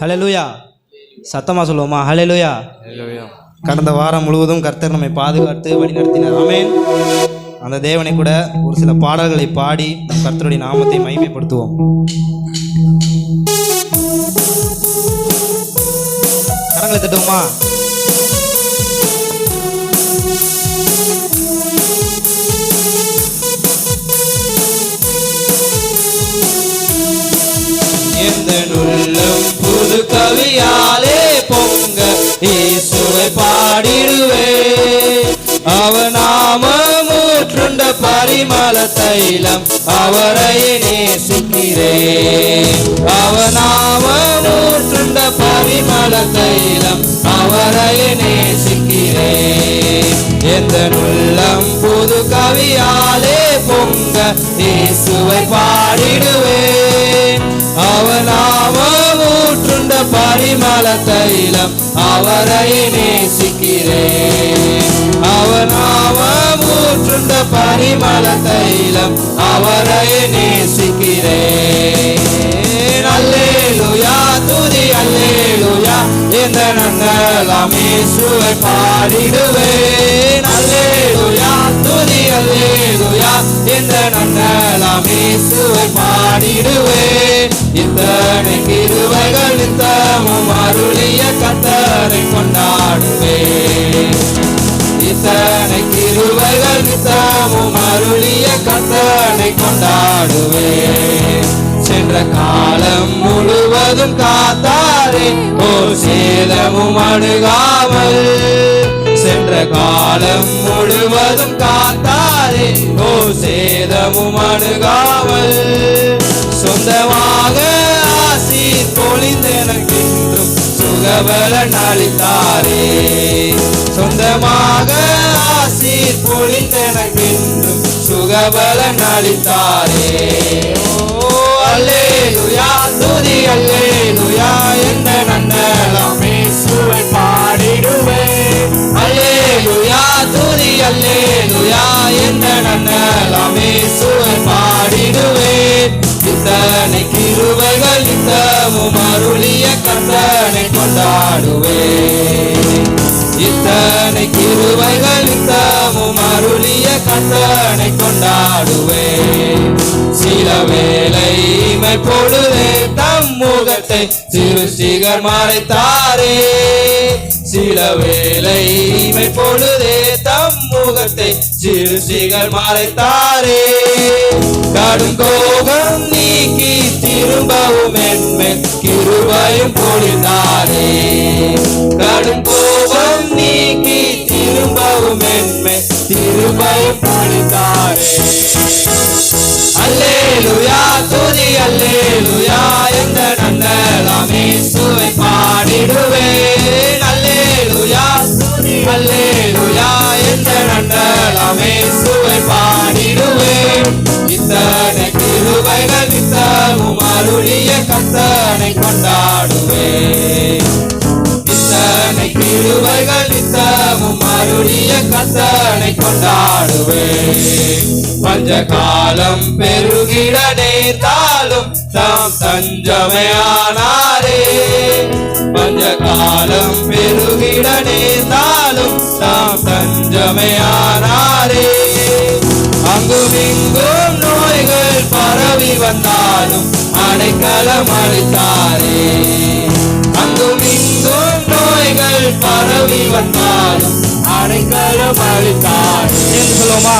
ஹல்லேலூயா. சத்தமாக சொல்லுவோமா? ஹல்லேலூயா. கடந்த வாரம் முழுவதும் கர்த்தர் நம்மை பாதுகாத்து வழிநடத்தினார். ஆமென். அந்த தேவனை கூட ஒரு சில பாடல்களை பாடி நம் கர்த்தருடைய நாமத்தை மகிமைப்படுத்துவோம். கரங்களை தட்டுவோமா? உள்ளம் புது கவியாலே பொங்க இயேசுவை பாடிடுவே. அவர் நாமம் ஊற்றுண்ட பரிமள தைலம் அவரை நேசிக்கிறேன். அவர் நாமம் ஊற்றுண்ட பரிமள தைலம் அவரை நேசிக்கிறேன். எந்த உள்ளம் புது கவியாலே பொங்க இயேசுவை பாடிடுவேன். அவர் நாமம் ஊற்றுண்ட பரிமள தைலம் அவரை நேசிக்கிறேன். அவர் நாமம் ஊற்றுண்ட பரிமள தைலம் அவரை நேசிக்கிறேன். அல்லேலூயா துதி அல்லேலூயா இந்த நாங்கள் இயேசுவை பாடிடுவேன். அல்லேலூயா துதி அல்லேலூயா இந்த நாங்கள் இயேசுவை பாடிடுவேன். இத்தனை கிருபைகள் நித்தமும் அருளிய கர்த்தரை கொண்டாடுவேன். இத்தனை கிருபைகள் நித்தமும் அருளிய கர்த்தரை கொண்டாடுவேன். சென்ற காலம் முழுவதும் காத்தாரே ஓர் சேதமும் அணுகாமல். சென்ற காலம் முழுவதும் காத்தாரே ஓர் சேதமும் அணுகாமல். சொந்தமாக ஆசீர் பொழிந்தெனக்கென்றும் சுகபலன் அளித்தாரே. சொந்தமாக ஆசீர் பொழிந்தெனக்கென்றும் சுகபலன் அளித்தாரே. அல்லேலூயா துதி அல்லேலூயா என்ற நன்னலாம் இயேசுவை பாடிடுவேன். அல்லேலூயா துதி அல்லேலூயா என்ற நன்னலாம் இயேசுவை பாடிடுவேன். இத்தனை கிருபைகள் நித்தமும் அருளிய கர்த்தரை கொண்டாடுவேன். இத்தனை கிருபைகள் நித்தமும் அருளிய கர்த்தரை கொண்டாடுவேன். சில வேளை இமை பொழுதே தம் முகத்தை சிருஷ்டிகர் மறைத்தாரே. சில வேளை இமை பொழுதே தம் முகத்தை சிருஷ்டிகர் மறைத்தாரே. கடும் கோபம் நீக்கி திரும்பவும் என்மேல் கிருபையும் பொழிந்தாரே. கடும் கோபம் நீக்கி திரும்பவும் என்மேல் கிருபையும் பொழிந்தாரே. அல்லேலூயா துதி அல்லேலூயா என்ற நன்னலாம் இயேசுவை பாடிடுவேன். அல்லேலூயா துதி அல்லேலூயா என்ற நன்னலாம் இயேசுவை பாடிடுவேன். இத்தனை கிருபைகள் நித்தமும் அருளிய கர்த்தரை கொண்டாடுவேன். இத்தனை கிருபைகள் நித்தமும் அருளிய கர்த்தரை கொண்டாடுவேன். பஞ்ச காலம் பெருகிட நேர்ந்தாலும் தாம் தஞ்சமையானாரே. பஞ்ச காலம் பெருகிட நேர்ந்தாலும் தாம் தஞ்சமையானாரே. அங்கும் இங்கும் நோய்கள் பரவி வந்தாலும் அடைக்கலம் அளித்தாரே. அங்கும் இங்கும் நோய்கள் பரவி வந்தாலும் அடைக்கலம் அளித்தாரே. சொல்லுமா?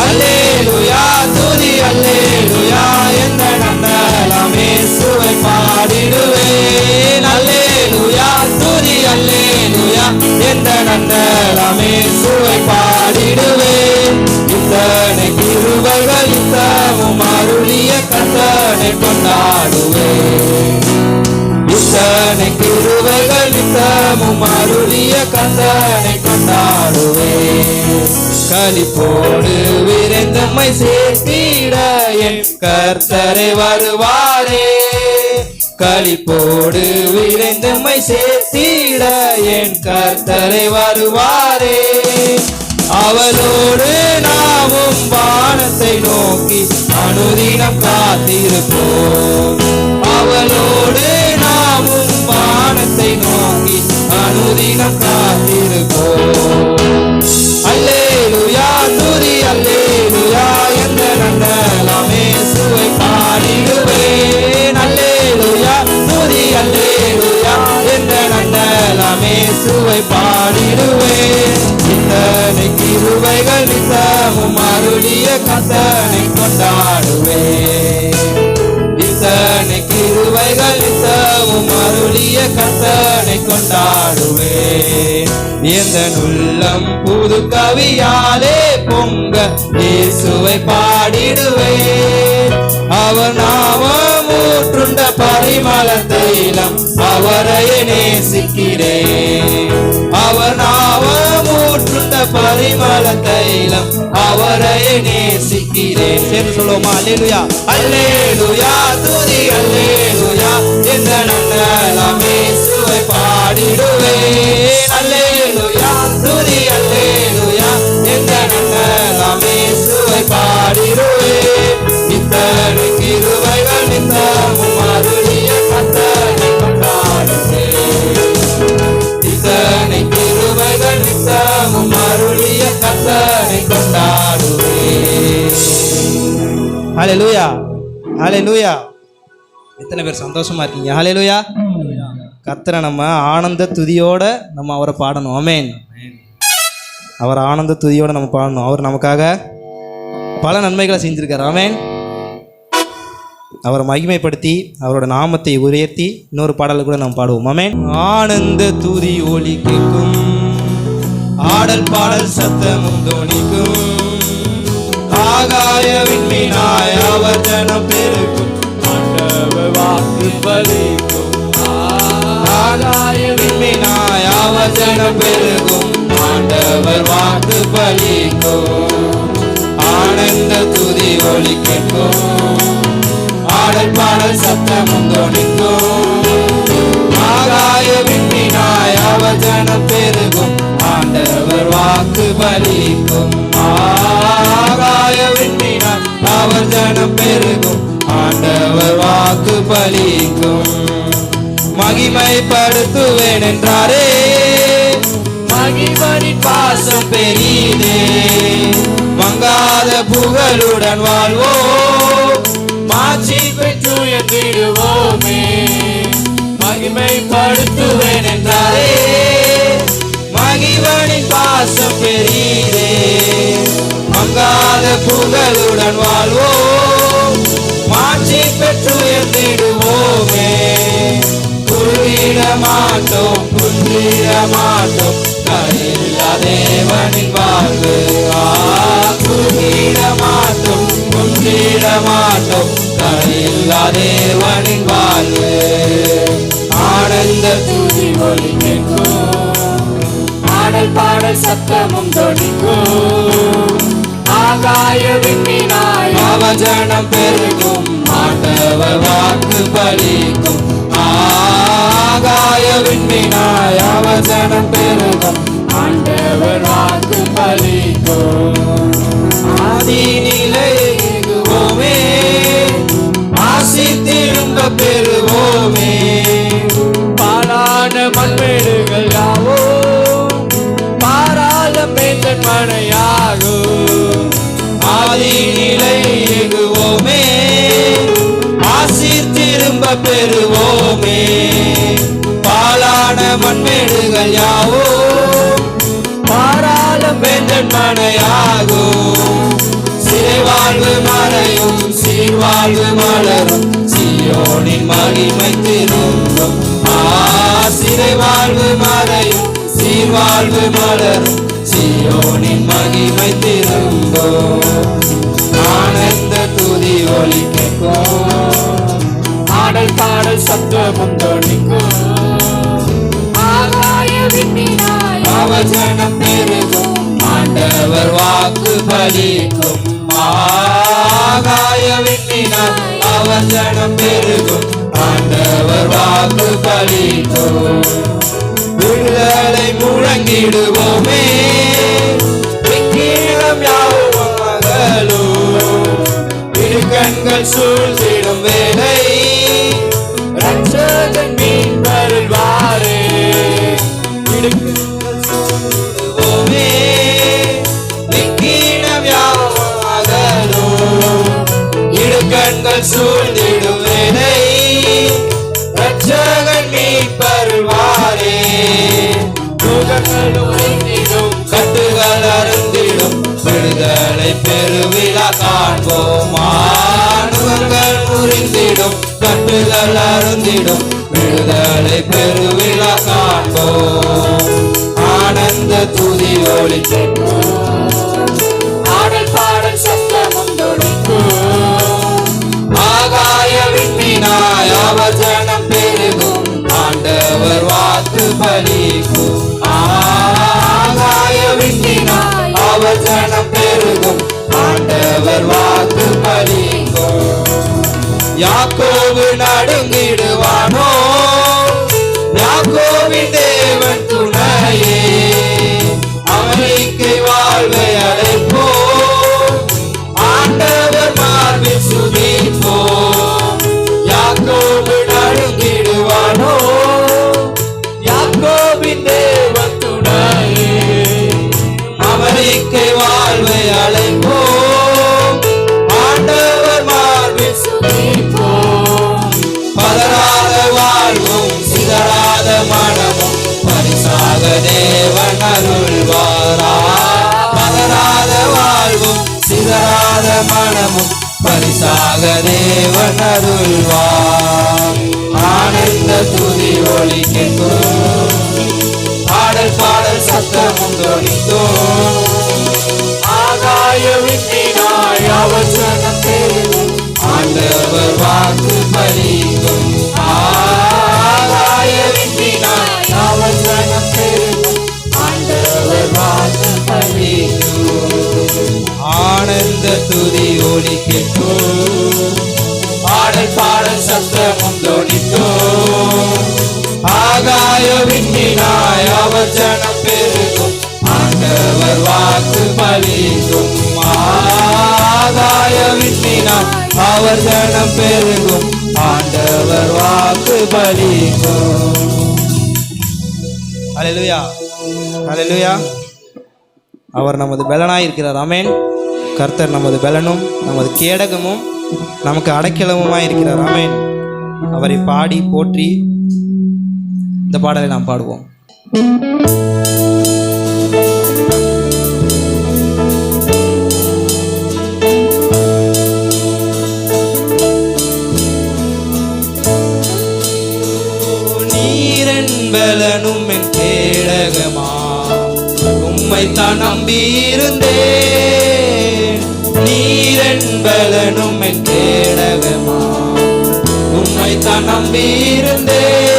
அல்லேலூயா துதி அல்லேலூயா என்ற நன்னலாம் இயேசுவை பாடிடுவேன். அல்லேலூயா துதி அல்லேலூயா என்ற நன்னலாம் இயேசுவை பாடிடுவேன். இத்தனை கிருபைகள் நித்தமும் அருளிய கர்த்தரை கொண்டாடுவேன். இத்தனை கிருபைகள் நித்தமும் அருளிய கர்த்தரை கொண்டாடுவேன். களிப்போடு விரைந்தம்மை சேர்த்திட என் கர்த்தரை வருவாரே. களிப்போடு விரைந்தம்மை சேர்த்திட என் கர்த்தரை வருவாரே. அவளோடு நாமும் வானத்தை நோக்கி அனுதினம் காத்திருப்போம். அவளோடு நாமும் அனுதினம் காத்திருப்போம். அல்லேலூயா துதி அல்லேலூயா என்ற நன்னலாம் இயேசுவை பாடிடுவேன். அல்லேலூயா துதி அல்லேலூயா என்ற நன்னலாம் இயேசுவை பாடிடுவேன். இத்தனை கிருபைகள் நித்தமும் அருளிய கர்த்தனை கொண்டாடுவேன். இத்தனை கிருபைகள் நித்தமும் அருளிய கர்த்தனை கொண்டாடுவேன். எந்த உள்ளம் புது கவியாலே பொங்க இயேசுவை பாடிடுவேன். அவர் நாமம் ஊற்றுண்ட பரிமள தைலம் அவரையே நேசிக்கிறேன். அவர் நாமம் ஊற்றுண்ட பரிமள தைலம் அவரையே நேசிக்கிறேன். சரி சொல்லுவோமா? அல்லேலூயா அல்லேலூயா துதி அல்லேலூயா என்ற நன்னலாம் இயேசுவை பாடிடுவேன். அல்லேலூயா துதி அல்லேலூயா என்ற நன்னலாம் இயேசுவை பாடிடுவேன். இத்தனை கிருபைகள் நித்தமும் அருளிய கர்த்தனை கொண்டாடுவேன். இத்தனை கிருபைகள் நித்தமும் அருளிய கர்த்தனை கொண்டாடுவேன். ஹல்லேலூயா ஹல்லேலூயா. எத்தனை பேர் சந்தோஷமா இருக்கீங்க? ஹல்லேலூயா. கர்த்தரை நம்ம ஆனந்த துதியோட நம்ம அவரை பாடணும். ஆமென். அவர் ஆனந்த துதியோட நம்ம பாடணும். அவர் நமக்காக பல நன்மைகளை செஞ்சிருக்காரு. ஆமென். அவரை மகிமைப்படுத்தி அவரோட நாமத்தை உயர்த்தி இன்னொரு பாடலை கூட நம்ம பாடுவோம். ஆமென். ஆனந்த துதி ஒலி கேட்கும், ஆடல் பாடல் சத்தமும் தோணிக்கும், ஆகாய விண்மீனாய் அவர் ஜனம் பெருக்கும், ஆண்டவர் வாக்கு பலிக்கும். ஆகாய விண்மீனாய் அவர் ஜனம் பெருகும், ஆண்டவர் வாக்கு பலிக்கும். ஆனந்த துதி ஒலி கேட்கும், ஆடல் பாடல் சத்தமும் தோணிக்கும், ஆகாய விண்மீனாய் அவர் ஜனம் பெருகும், ஆண்டவர் வாக்கு பலிக்கும். ஆகாய விண்மீனாய் அவர் ஜனம் பெருகும், ஆண்டவர் வாக்கு பலிக்கும். மகிமைப்படுத்துவேன் என்றாரே, மகிமனின் பாசம் பெரிதே, மங்காத புகழுடன் வாழ்வோம், மாட்சி பெற்று உயர்த்திடுவோமே. மகிமைப்படுத்துவேன் என்றாரே, மகிமனின் பாசம் பெரிதே, மங்காத புகழுடன் வாழ்வோம், மாட்சி பெற்று உயர்த்திடுவோமே. குறுகிட மாட்டோம் குன்றிட மாட்டோம் கரில்லா தேவனின் வாழ்வு. குறுகிட மாட்டோம் குன்றிட மாட்டோம் கரில்லா தேவனின் வாழ்வு. ஆனந்த துதி ஒலி கேட்கும், ஆடல் பாடல் சத்தமும் தொனிக்கும், ஆகாய விண்மீனாய் அவர் ஜனம் பெருகும், ஆண்டவர் வாக்கு பலிக்கும். ஆகாய விண்மீனாய் அவர் ஜனம் பெருகும், ஆண்டவர் வாக்கு பலிக்கும். ஆதி நிலையுவோமே, ஆசி திரும்ப பெறுவோமே, பாலான மண்மேடுகள் யாவோ பாராள மேந்தன் மனையாகும். ஆதி நிலையுவோமே, ஆசி திரும்ப பெறுவோமே, பாலான மண்மேடுகள் யாவோ பாராளம் வேந்தன் மனையாகும். சிறை வாழ்வு மறையும் சீர்வாழ்வு மலரும், சீயோனின் மகிமை திரும்பும். சிறை வாழ்வு மறையும் சீர்வாழ்வு மலரும், சீயோனின் மகிமை திரும்பும். ஆனந்த துதி ஒலி கேட்கும், ஆடல் பாடல் சத்தமும் தொனிக்கும், ஆகாய விண்மீனாய் அவர் ஜனம் பெருகும், ஆண்டவர் வாக்கு பலிக்கும். ஆகாய விண்மீனாய் அவர் ஜனம் பெருகும், ஆண்டவர் வாக்கு பலிக்கும். விடுதலை முழங்கிடுவோமே, விக்கிரம் யாவும் மகளும், கண்கள் சூழ்ந்திடும் வேலை ரட்சகன் மீன் வருவாரே. இடுக்கண்கள் சூழ்ந்திடும் வேலை ரட்சகன் மீட்பருள்வாரே. கட்டுகள் அருந்திடும் விடுதலை பெருவிழா காண்போம். மானுவர்கள் முறிந்திடும் கட்டுகள் அருந்திடும் விடுதலை பெருவிழா காண்போம். ஆனந்த துதி ஒளி ஆடல் பாடல் சத்தமும் ஆகாய விண்மீனாய் அவர் ஜனம் பெருகும். ஆண்டவர் வாக்கு பலிக்கும். ஆகாய விண்மீனாய் அவர் ஜனம் பெருகும். ஆண்டவர் வாக்கு பலிக்கும். யாக்கோபு நடுங்கிடுவானோ, யாக்கோபின் தேவன் துணையே. அமெரிக்கை வாழ்வை அழைப்போம், ஆண்டவர் மார்பில் சுகிப்போம். யாக்கோபு நடுங்கிடுவானோ, யாக்கோபின் தேவன் துணையே. அமெரிக்கை வாழ்வை அழைப்போம், ஆண்டவர் மார்பில் சுகிப்போம். பதறாத வாழ்வும் சிதறாத மனமும் பரிசாக தேவன் அருள்வாரா. பதறாத வாழ்வும் சிதறாத மனமும் பரிசாக தேவன் அருள்வார். ஆனந்த துதி ஒலி கேட்கும். ஆடல் பாடல் சத்தமும் தொனித்தோம். ஆகாய விண்மீனாய் அவர் ஜனம் பெருகும். ஆண்டவர் வாக்கு பலிக்கும். ஆகாய விண்மீனாய் அவர் ஜனம் பெருகும். ஆண்டவர் வாக்கு பலிக்கும். ஆனந்த துதி ஒலி கேட்கும். ஆடல் பாடல் சத்தமும் தொனித்தோம். ஆகாய விண்மீனாய் அவர் ஜனம் பெருகும். ஆண்டவர் வாக்கு பலிக்கும். ஆகாய விண்மீனாய் அவர் ஜனம் பெருகும். ஆண்டவர் வாக்கு பலிக்கும். ஹல்லேலூயா, ஹல்லேலூயா. அவர் நமது பலனாய் இருக்கிறார். ஆமென். கர்த்தர் நமது பலனும் நமது கேடகமும் நமக்கு அடைக்கலமுமாய் இருக்கிறார். ஆமென். அவரை பாடி போற்றி இந்த பாடலை நாம் பாடுவோம். நீரன் பலனும் என் கேடகமா, உம்மைத்தான் நம்பியிருந்தேன். நீரன் பலனும் என் கேடகமா, உம்மைத்தான் நம்பியிருந்தேன்.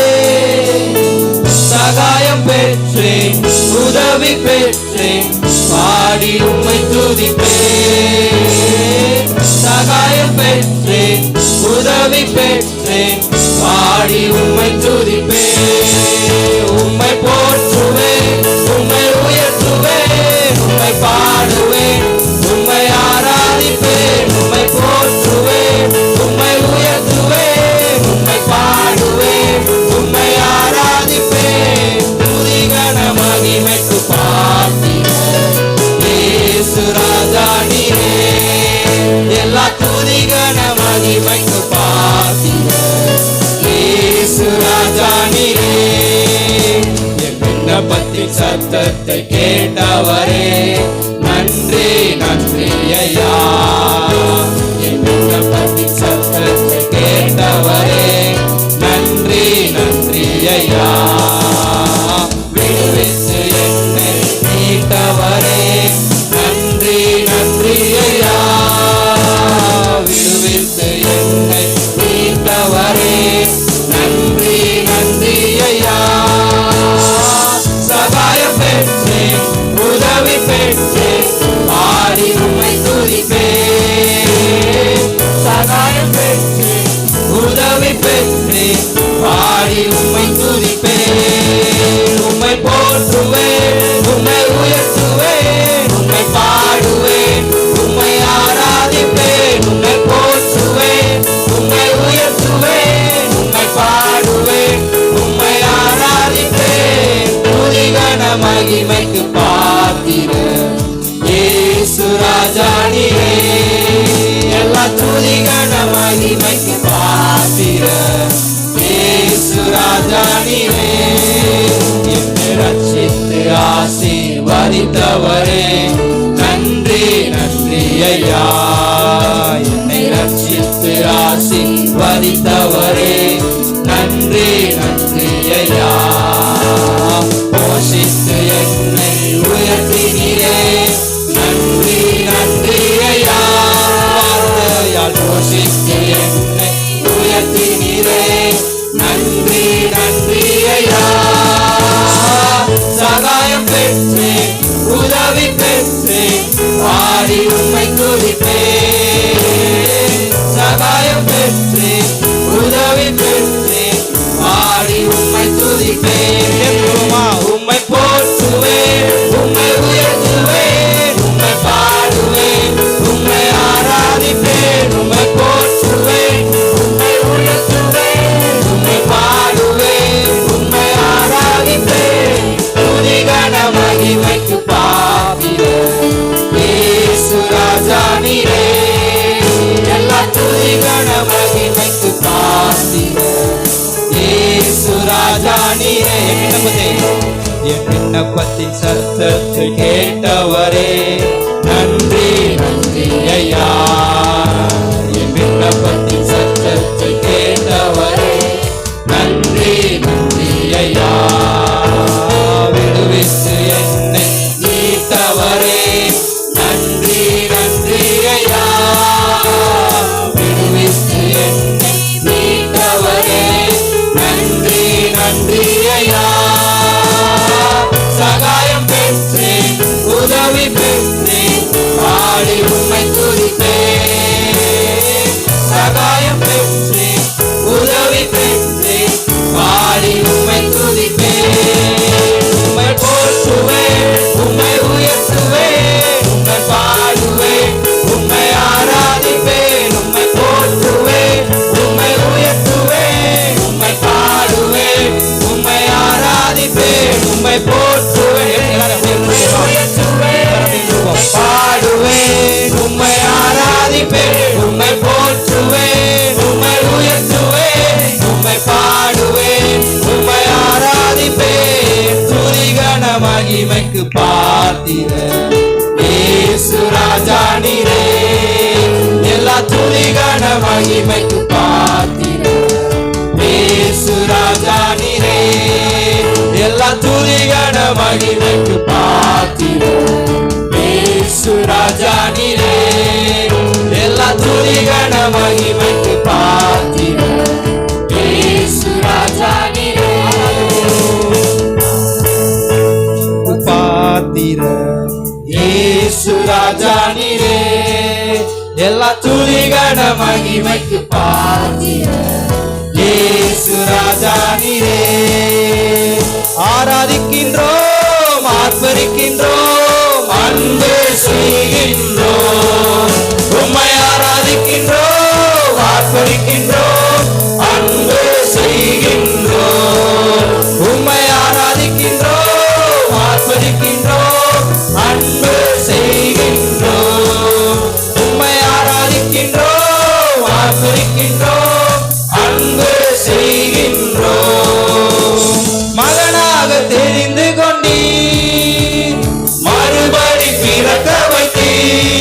சகாயம் பெற்றேன், உதவி பெற்றேன், பாடி உம்மை துதிப்பேன். சகாயம் பெற்றேன், உதவி பெற்றேன், பாடி உம்மை துதிப்பேன். உம்மை போற்றுவேன், உம்மை உயர்த்துவேன், உம்மை பாடுவேன், உம்மை ஆராதிப்பேன். உம்மை போற்றுவேன், உம்மை உயர்த்துவேன், உம்மை பாடுவேன், உம்மை ஆராதிப்பேன். துதிகன மகிமைக்கு பாத்திரர் இயேசு ராஜா நீரே. எல்லா துதிகன மகிமைக்கு பாத்திரர் இயேசு ராஜா நீரே. என் விண்ணப்பத்தின் சத்தத்தை கேட்டவரே நன்றி நன்றி ஐயா. என் விண்ணப்பத்தின் சத்தத்தை கேட்டவரே நன்றி நன்றி ஐயா. விடுவித்து என்னை மீட்டவரே நன்றி நன்றி ஐயா. விடுவித்து என்னை மீட்டவரே நன்றி நன்றி ஐயா. சகாயம் பெற்றேன், உதவி பெற்றேன், ராஜா நீரே, எல்லா துதி கன மகிமைக்கு பாத்திரர். இயேசு ராஜா நீரே, என்னை ரட்சித்து ஆசீர்வதித்தவரே, நன்றி நன்றி ஐயா. என்னை ரட்சித்து ஆசீர்வதித்தவரே, நன்றி நன்றி ஐயா. போஷித்து என்னை உயர்த்தினீரே, நன்றி நன்றி ஐயா. வார்த்தையால் போஷித்து என்னை உயர்த்தினீரே, நன்றி நன்றி ஐயா. சகாயம் பெற்றேன், உதவி பெற்றேன், பாடி உம்மை துதிப்பேன். சகாயம் பெற்றேன், உதவி பெற்றேன், பாடி உம்மை துதிப்பேன். உம்மை போற்றுவேன், உம்மை உயர்த்துவேன், உம்மை பாடுவேன், உம்மை ஆராதிப்பேன். உம்மை போற்றுவேன், உம்மை உயர்த்துவேன், உம்மை பாடுவேன், உம்மை ஆராதிப்பேன். துதிகன மகிமைக்கு பாத்திரர். இயேசு ராஜா நீரே, எல்லா துதிகன மகிமைக்கு பாத்திரர். இயேசு ராஜா நீரே, என் விண்ணப்பத்தின் சத்தத்தை கேட்டவரே, நன்றி நன்றி ஐயா. என் விண்ணப்பத்தின் சத்தத்தை கேட்டவரே, நன்றி நன்றி ஐயா. விடுவித்து என்னை மீட்டவரே, நன்றி நன்றி ஐயா. விடுவித்து என்னை மீட்டவரே, நன்றி நன்றி ஐயா. சகாயம் பெற்றேன், உதவி பெற்றேன், பாடி உம்மை துதிப்பேன். சகாயம் பெற்றேன், உதவி பெற்றேன், பாடி உம்மை துதிப்பேன். உம்மை போற்றுவேன், உம்மை உயர்த்துவேன், உம்மை பாடுவேன், உம்மை ஆராதிப்பேன். உம்மை போற்றுவேன், உம்மை உயர்த்துவேன், உம்மை பாடுவேன், உம்மை ஆராதிப்பேன். உம்மை போற்றுவேன், பாடுவேன், உம்மை ஆராதிப்பேன். உம்மை போற்றுவேன், உம்மை உயர்த்துவேன், உம்மை பாடுவேன், உம்மை ஆராதிப்பேன். துதிகன மகிமைக்கு பாத்திரர். இயேசு ராஜா நீரே, எல்லா துதிகன மகிமைக்கு பாத்திரர். இயேசு ராஜா நீரே, எல்லா துதிகன மகிமைக்கு பாத்திரர். இயேசு ராஜா நீரே, எல்லா துதிகன மகிமைக்கு பாத்திரர். இயேசு ராஜா நீரே, பாத்திரர். இயேசு ராஜா நீரே, எல்லா துதிகன மகிமைக்கு பாத்திரர். இயேசு ராஜா நீரே, ஆராதிக்கின்றோம், ஆர்ப்பரிக்கின்றோம், அன்பு செய்கின்றோம். உம்மை ஆராதிக்கின்றோம், ஆர்ப்பரிக்கின்றோம், அன்பு செய்கின்றோம். உம்மை ஆராதிக்கின்றோம், ஆர்ப்பரிக்கின்றோம், அன்பு செய்கின்றோம். உம்மை ஆராதிக்கின்றோம், ஆர்ப்பரிக்கின்றோம், அன்பு செய்கின்றோம். மகனாக தெரிந்து கொண்டீர், மறுபடி பிறக்க வைத்தீர்.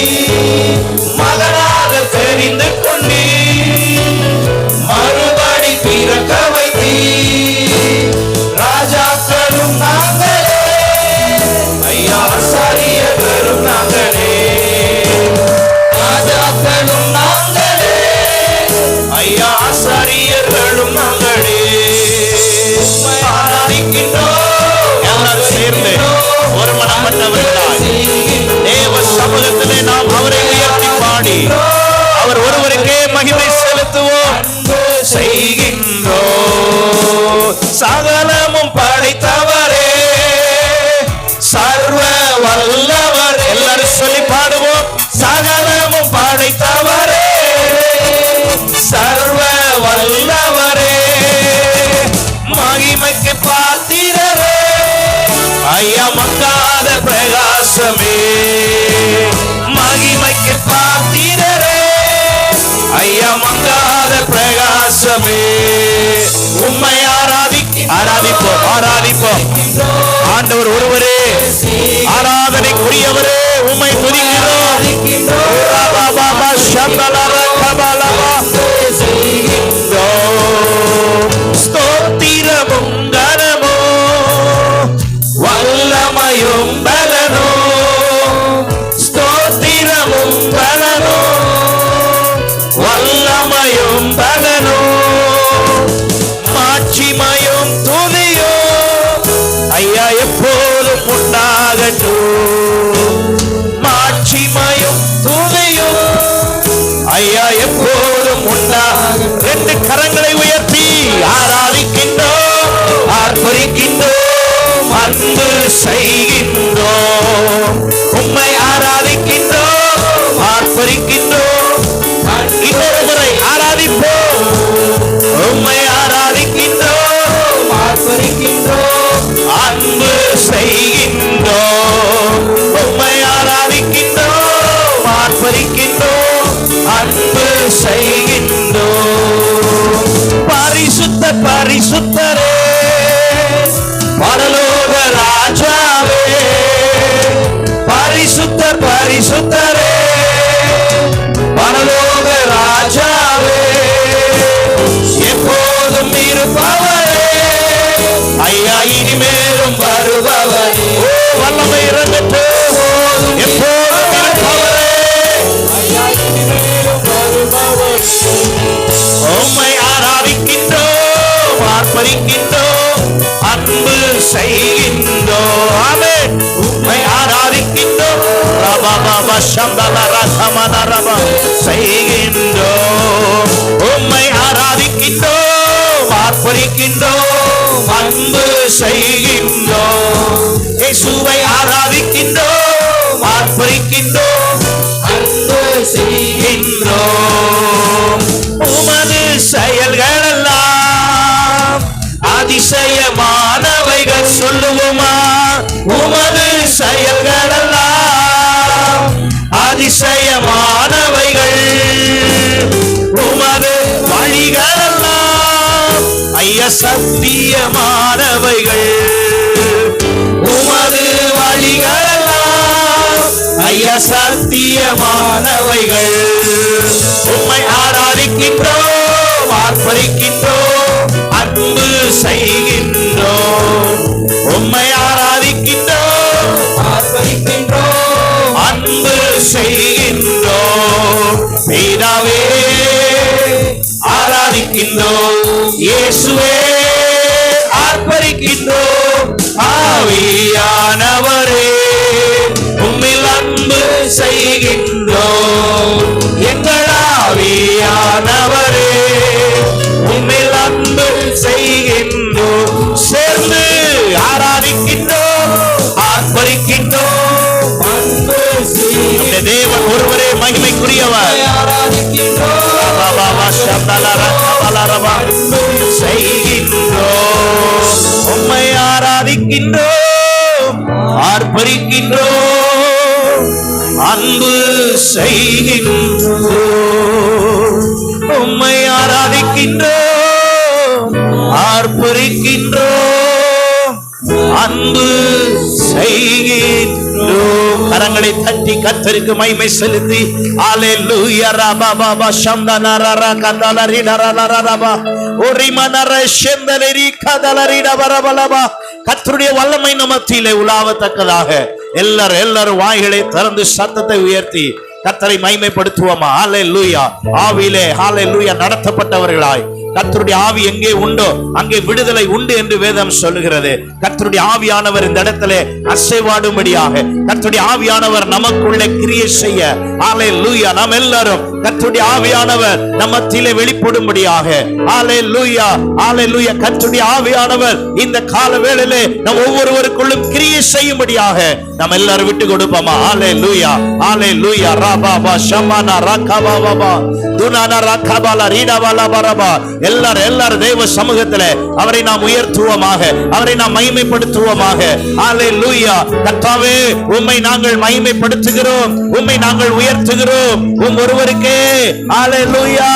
தெய்வமே உம்மை ஆராதிப்போம் ஆராதிப்போம். ஆண்டவர் ஒருவரே, ஆராதனைக்குரியவரே, உம்மை துதிக்கிறோம். ஸ்தோத்திரமும் கனமோ வல்லமையும் பலனோ, ஸ்தோத்திரமும் பலனோ வல்லமையும் பலனோ, மாட்சிமையும் துதியோ ஐயா எப்போதும் உண்டாகட்டும். மாட்சிமையும் துதியும் ஐயா எப்போதும் உண்டாக. ரெண்டு கரங்களை உயர்த்தி ஆராதிக்கின்றோம், ஆர்ப்பரிக்கின்றோம், அன்பு செய்கின்றோம். உம்மை ஆராதிக்கின்றோம், ஆர்ப்பரிக்கின்றோம். இன்னொரு முறை ஆராதிப்போம். உம்மை ஆராதிக்கின்றோம், ஆர்ப்பரிக்கின்றோம், அன்பு செய்கின்றோம். உம்மை ஆராதிக்கின்றோம், ஆர்ப்பரிக்கின்றோம், அன்பு செய்கின்றோம். பரிசுத்த பரிசுத்தரே, பரலோக ராஜாவே, பரிசுத்த பரிசுத்தரே, பரலோக ராஜாவே, எப்போதும் இருப்பவரே ஐயா இனிமேலும் வருபவரே. ஓ வல்லமை இறங்கட்டு, எப்போதும் இருப்பவரே ஐயா இனிமேலும் வருபவரே. உம்மை ஆராதிக்கின்றோம், ஆர்ப்பரிக்கின்றோம், அன்பு செய்கின்றோம். ஆமென். உம்மை ஆராதிக்கின்றோம், செய்கின்றோம். உம்மை ஆராதிக்கின்றோம், ஆர்ப்பரிக்கின்றோம், அன்பு செய்கின்றோம். இயேசுவை ஆராதிக்கின்றோம், ஆர்ப்பரிக்கின்றோம், அன்பு செய்கின்றோம். உமது செயல்களெல்லாம் அதிசயமானவைகள் சொல்லுவோமா? உமது செயல்களெல்லாம் அதிசயமானவைகள், உமது வழிகளெல்லாம் ஐயா சத்தியமானவைகள், உமது வழிகளெல்லாம் ஐயா சத்தியமானவைகள். உம்மை ஆராதிக்கின்றோம், ஆர்ப்பரிக்கின்றோம், அன்பு செய்கின்றோம். உம்மை ஆராதிக்கின்றோம், ஆர்ப்பரிக்கின்றோம், அன்பு செய்கின்றோம். பிதாவே ஆராதிக்கின்றோம், இயேசுவே ஆர்ப்பரிக்கின்றோம், ஆவியானவரே உம்மில் அன்பு செய்கின்றோம். எங்கள் ஆவியானவரே உம்மில் அன்பு செய்கின்றோம். சேர்ந்து ஆராதிக்கின்றோம், ஆர்ப்பரிக்கின்றோம், அன்பு செய்கின்றோம். தேவன் ஒருவரே மகிமைக்குரியவர். செய்கின்றோம், உம்மை ஆராதிக்கின்றோம், ஆர்ப்பரிக்கின்றோம், அன்பு செய்கின்றோம். உம்மை ஆராதிக்கின்றோம், ஆர்ப்பரிக்கின்றோம், அன்பு செய்கின்றோம். கரங்களை தட்டி கர்த்தருக்கு மகிமை செலுத்தி அல்லேலூயா ரபபா ஷம்தனரர கதலரி நரரரபா ஓரிமனர ஷெந்தலரி கதலரி நபரபலபா. கர்த்தருடைய வல்லமை நமத்திலே உலாவத்தக்கதாக எல்லாரும் வாய்களை திறந்து சத்தத்தை உயர்த்தி கர்த்தரை மகிமைப்படுத்துவோமா? அல்லேலூயா. ஆவியிலே அல்லேலூயா நடத்தப்பட்டவர்களாய் கர்த்தருடைய ஆவி எங்கே உண்டோ அங்கே விடுதலை உண்டு என்று வேதம் சொல்லுகிறது. கர்த்தருடைய ஆவியானவர் இந்த இடத்திலே அசைவாடும்படியாக கர்த்தருடைய ஆவியானவர் நமக்குள்ளே கிரியை செய்ய அல்லேலூயா நாம் எல்லாரும் கர்த்தருடைய ஆவியானவர் நம்மத்திலே வெளிப்படும்படியாக அல்லேலூயா அல்லேலூயா கர்த்தருடைய ஆவியானவர் இந்த கால வேளையிலே நம் ஒவ்வொருவருக்குள்ளும் கிரியை செய்யும்படியாக நாம் எல்லாரும் விட்டு கொடுப்போமா? அல்லேலூயா அல்லேலூயா ரபா ஷமானா ரகபா எல்லாரும் தேவ சமூகத்துல அவரை நாம் உயர்த்துவோமாக, அவரை நாம் மகிமைப்படுத்துவோமாக. ஹல்லேலூயா. கர்த்தாவே, உம்மை நாங்கள் மகிமைப்படுத்துகிறோம், உம்மை நாங்கள் உயர்த்துகிறோம். ஒருவருக்கே ஹல்லேலூயா,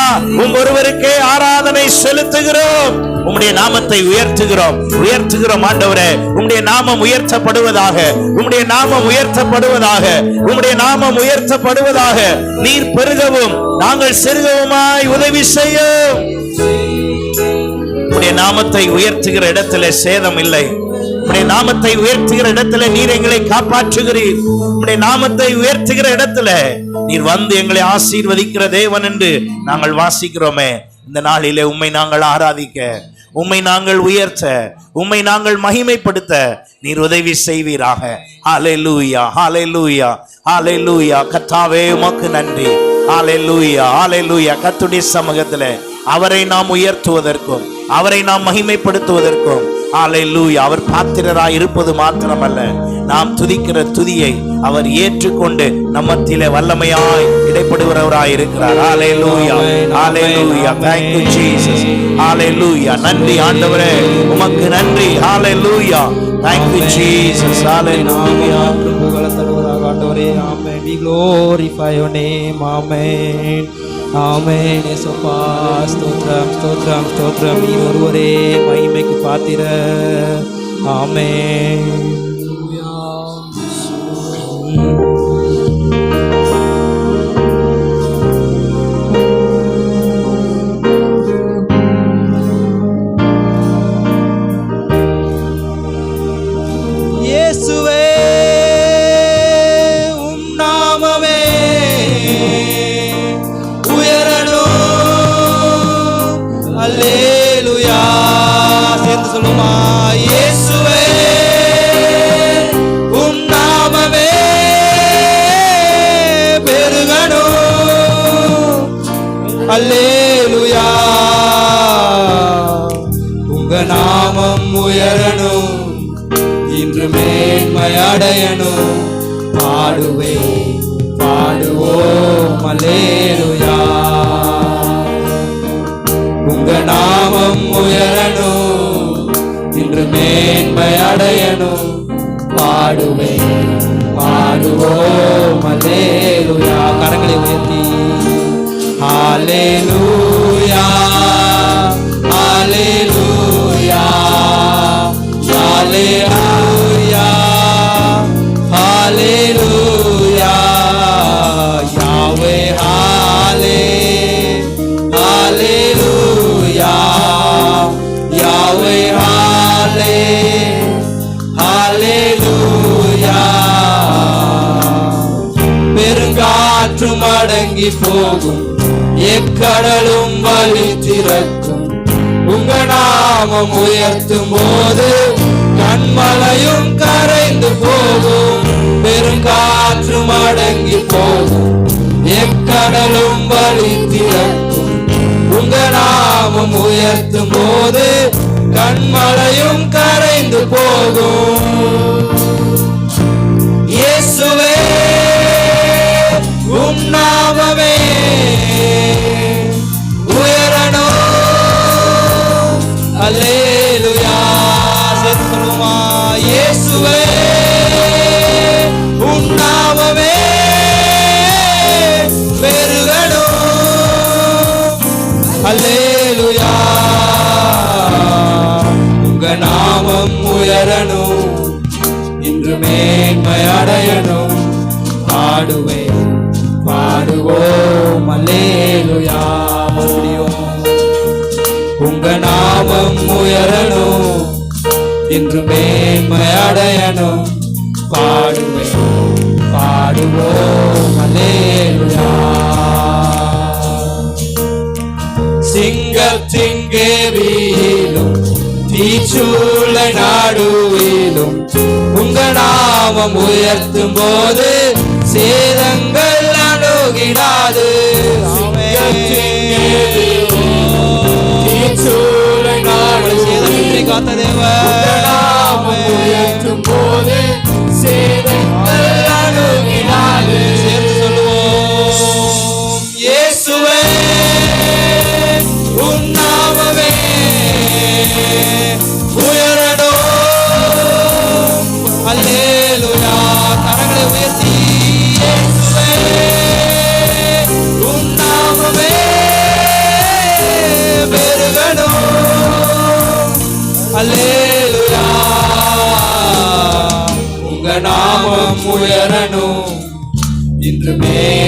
ஒருவருக்கே ஆராதனை செலுத்துகிறோம். உம்முடைய நாமத்தை உயர்த்துகிறோம், உயர்த்துகிறோம் ஆண்டவரே. உம்முடைய நாமம் உயர்த்தப்படுவதாக, உம்முடைய நாமம் உயர்த்தப்படுவதாக, உம்முடைய நாமம் உயர்த்தப்படுவதாக. நீர் பெருகவும் நாங்கள் சிறுகவுமாய் உதவி செய்யும். உம்முடைய நாமத்தை உயர்த்துகிற இடத்துல சேதம் இல்லை. உம்முடைய நாமத்தை உயர்த்துகிற இடத்துல நீர் எங்களை காப்பாற்றுகிறீர். உம்முடைய நாமத்தை உயர்த்துகிற இடத்துல நீர் வந்து எங்களை ஆசீர்வதிக்கிற தேவன் என்று நாங்கள் வாசிக்கிறோமே. இந்த நாளிலே உம்மை நாங்கள் ஆராதிக்க, உம்மை நாங்கள் உயர்த்த, உம்மை நாங்கள் மகிமைப்படுத்த நீர் உதவி செய்வீராக. ஹல்லேலூயா, ஹல்லேலூயா, ஹல்லேலூயா. கர்த்தாவே, உமக்கு நன்றி. ஹல்லேலூயா, ஹல்லேலூயா. கர்த்தருடைய சமூகத்திலே அவரை நாம் உயர்த்துவதற்கும், அவரை நாம் மகிமைப்படுத்துவதற்கும், ஹல்லேலூயா, அவர் பாத்திரராய் இருப்பது மாத்திரமல்ல, நாம் துதிக்கிற துதியை அவர் ஏற்றுக்கொண்டு நம்மத்திலே வல்லமையாய் இடைப்படுகிறவராய் இருக்கிறார். ஹல்லேலூயா, ஹல்லேலூயா. Thank you Jesus. ஹல்லேலூயா. நன்றி ஆண்டவரே, உமக்கு நன்றி. ஹல்லேலூயா. Thank you Jesus. Hallelujah. புகழ தருவதாக ஆண்டவரே. ஆமென். We glorify your name. ஆமென், ஆமென். இயேசுப்பா, ஸ்தோத்திரம், ஸ்தோத்திரம், ஸ்தோத்திரம். நீ ஒருவரே மகிமைக்கு பாத்திர. ஆமென். இயேசுவே, உம் நாமமே உயரணும். அல்லேலூயா. சேர்ந்து சொல்லுமா? இயேசுவே, உம் நாமமே பெருகணும். அல்லேலூயா. உங்க நாமம் உயரணும், இன்று மேன்மை அடையணும். பாடுவே, பாடுவோம் அல்லேலூயா. உங்க நாமம் உயரணும், இன்று மேன்மை அடையணும். பாடுவே, பாடுவோம் அல்லேலூயா. கரங்களை உயர்த்தி ஹல்லேலூயா, ஹல்லேலூயா, ஹல்லேலூயா, ஹல்லேலூயா. யாவே ஹல்லேலூயா, யாவே ஹல்லேலூயா. பெருங்காற்றும் அடங்கி போகும், எக்கடலும் வழி திறக்கும். உங்க நாமம் உயர்த்தும் போது கண்மலையும் கரைந்து போகும். பெருங்காற்றும் அடங்கி போகும், எக்கடலும் வழி திறக்கும். உங்க நாமம் உயர்த்தும் போது கண்மலையும் கரைந்து போகும். இயேசுவே, உம் நாமமே உயரணும். அல்லேலூயா. சேர்ந்து சொல்லுமா? இயேசுவே, உம் நாமமே பெருகணும். அல்லேலூயா. உங்க நாமம் உயரணும், இன்று மேன்மை அடையணும். பாடுவே, பாடுவோம் அல்லேலூயா. உங்க நாமம் உயரணும், இன்று மேன்மை அடையணும். பாடுவே, பாடுவோம் அல்லேலூயா. சிங்கத்தின் கேவியிலும் தீச்சூளை நாடுவிலும் உங்க நாமம் உயர்த்தும் போது சேதங்கள் அணுகிடாது. தீச்சூளை நாடு சேதமின்றி காத்த தேவன் உயர்த்தும் போது சேதங்கள் அணுகிடாது. சேர்த்து சொல்லுவோம். இயேசுவே,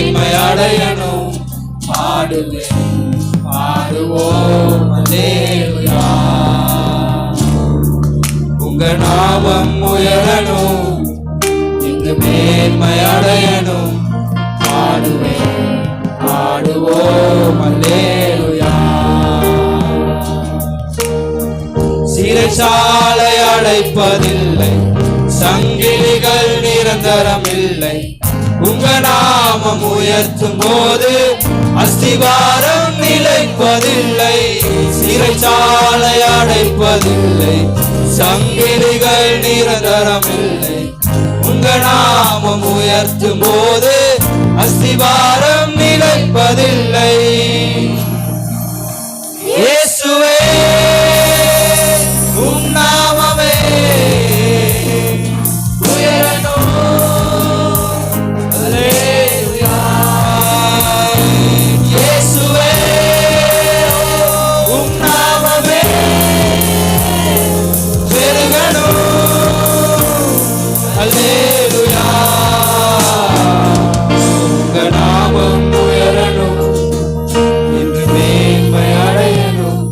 மேன்மை அடையணும். பாடுவேன் பாடுவோம் அல்லேலூயா. உங்க நாமம் உயரணும், இங்கு மேன்மை அடையணும். பாடுவேன் பாடுவோம் அல்லேலூயா. சிறைச்சாலை அடைப்பதில்லை, சங்கிலிகள் நிரந்தரம் இல்லை. உங்க நாமம் உயர்த்தும் போது அஸ்திவாரம் நிலைப்பதில்லை. சிறைச்சாலை அடைப்பதில்லை, சங்கிலிகள் நிரந்தரம் இல்லை. உங்க நாமம் உயர்த்தும் போது அஸ்திவாரம் நிலைப்பதில்லை. இயேசுவே உம் நாமமே உயரணும். அல்லேலூயா. இயேசுவே உம் நாமமே பெருகணும். அல்லேலூயா. உங்க நாமம் உயரணும், இன்று மேன்மை அடையணும்.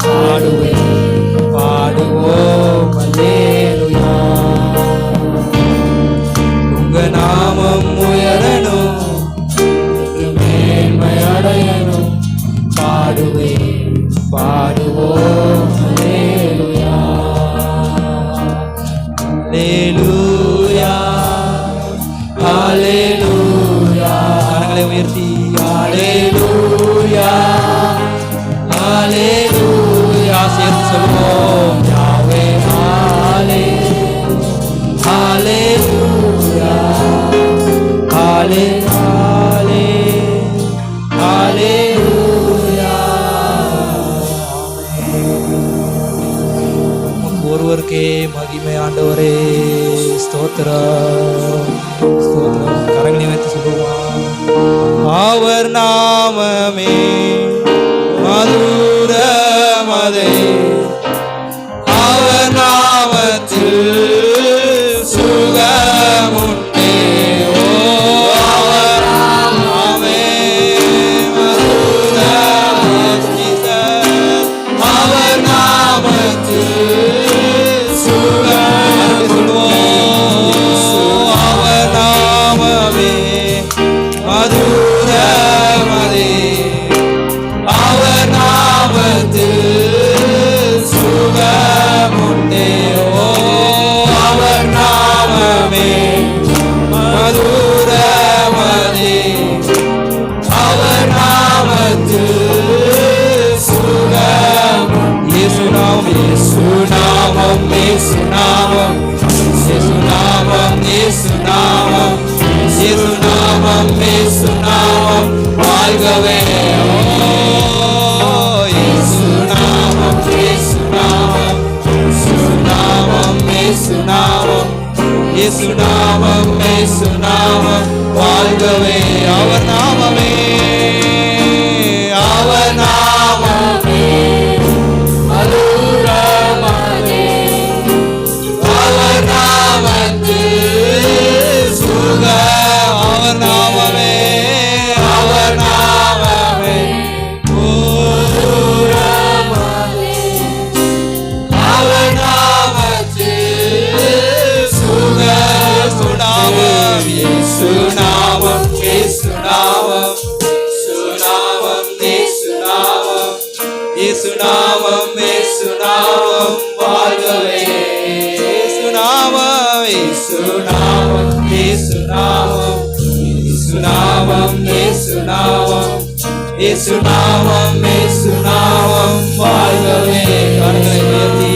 பாடுவேன் பாடுவோம் அல்லேலூயா. உங்க நாமம் உயரணும், இன்று மேன்மை அடையணும். பாடுவேன் பாடுவோம் அல்லேலூயா. அல்லேலூயா அல்லேலூயா. கரங்களை உயர்த்தி அல்லேலூயா அல்லேலூயா சேர்த்து சொல்லுவோம். யாவே அல்லேலூயா அல்லேலூயா. ஒருவருக்கே மகிமை ஆண்டவரே. ஸ்தோத்திரம் ஸ்தோத்திரம். கரங்களை வைத்து சொல்லுவோம். அவர் நாமமே மதுரமதே, அவர் நாமத்தில் சுகமுண்டே. ஓ அவர் நாமமே மதுரமதே, அவர் நாமத்தில் சுகம் சொல்வோம். அவர் நாமமே மதுரமதே, அவர் நாமத்தில் சுகமுண்டே. ஓ அவர் நாமமே மதுரமதே, அவர் நாமத்தில் சுகம். இயேசுநாமம் இயேசுநாமம் இயேசுநாமம் இயேசுநாமம் இயேசுநாமம் இயேசுநாமம் இயேசுநாமம் வாழ்கவே. இயேசுநாமம் இயேசுநாமம் இயேசுநாமம் இயேசுநாமம் இயேசுநாமம் இயேசுநாமம் வாழ்கவே. அவர் நாமமே அவர் நாமமே மதுரமதே, அவர் நாமத்தில் சுகம். அவர் நாமமே அவர் நாமமே மதுரமதே, அவர் நாமத்தில் சுகம். சுநாமம் இயேசுநாமம் இயேசுநாமம் இயேசுநாமம் இயேசுநாமம் இயேசுநாமம் இயேசுநாமம் வாழ்கவே. இயேசுநாமம் இயேசுநாமம் இயேசுநாமம் இயேசுநாமம் இயேசுநாமம் இயேசுநாமம் இயேசுநாமம் வாழ்கவே. கரங்களை உயர்த்தி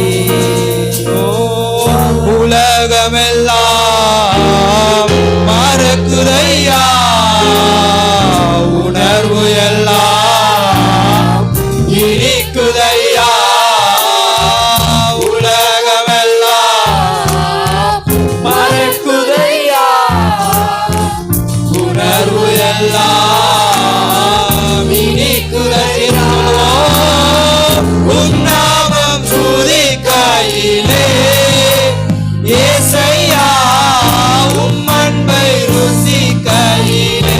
உலகமெல்லாம் மறக்குதையா, உணர்வு எல்லாம் இனிக்குதையா. உலகமெல்லாம் மறக்குதையா, உணர்வு எல்லாம் இனிக்குதையா. உன்னாமம் துதிக்கையிலே ஏசையா, உம் அன்பை ருசிக்கையிலே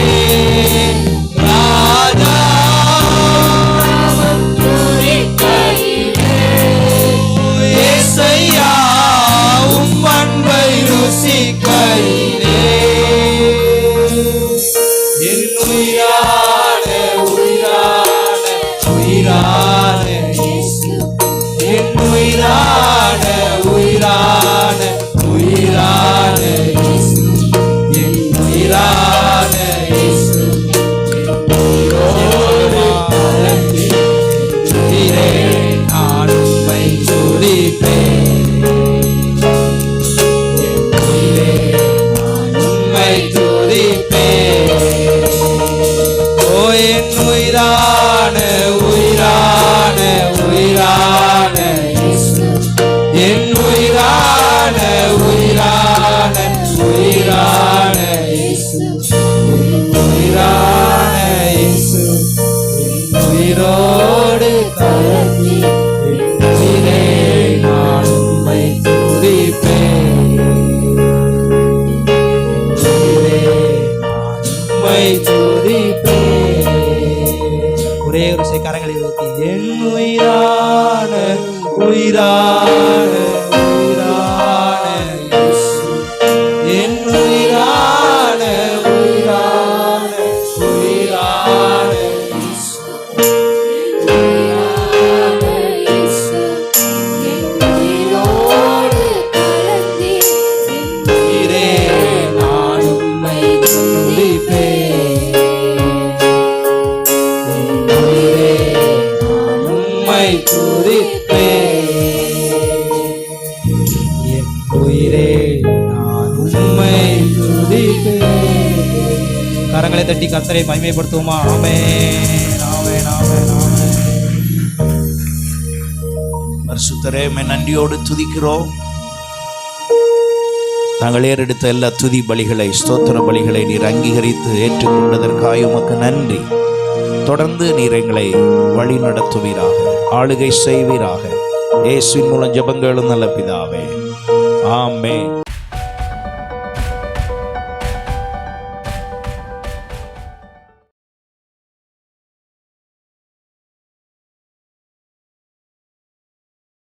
உயிரான உயிரான உயிரான என் உயிரான உயிரான உயிரான என் உயிரான இயேசு உயிரோடு கலந்து உயிரே நான் உம்மை துதிப்பேன் என் உயிரே நான் உம்மை துதிப்பேன் ஓ என் உயிரான உயிரான உயிரான என் உயிரான உயிரான உயிரான உயிரான இயேசு என் உயிரோடு கலந்து என் உயிரே நான் உம்மை துதிப்பேன் உயிரே நான் உம்மை துதிப்பேன் ஒரே ஒரு கரங்களை வைத்து என் உயிரான உயிரான உயிரான இயேசு என் உயிரான உயிரான உயிரான இயேசு உயிரே நான் உம்மை துதிப்பேன் என் உயிரே நான் உம்மை துதிப்பேன் என் உயிரே நான் உம்மை துதிப்பேன் கரங்களை தட்டி கர்த்தரை மகிமைப்படுத்துவோமா ஆமென் ஆமென் ஆமென் ஆமென் பரிசுத்தரே உம்மை நன்றியோடு துதிக்கிறோம். நாங்கள் ஏறெடுத்த எல்லா துதி பலிகளை ஸ்தோத்திர பலிகளை நீர் அங்கீகரித்து ஏற்றுக்கொண்டதற்காக உமக்கு நன்றி. தொடர்ந்து நீர் எங்களை வழி நடத்துவீராக, ஆளுகை செய்வீராக. இயேசுவின் மூலம் ஜெபங்களும் நல்ல பிதாவே, ஆமென்.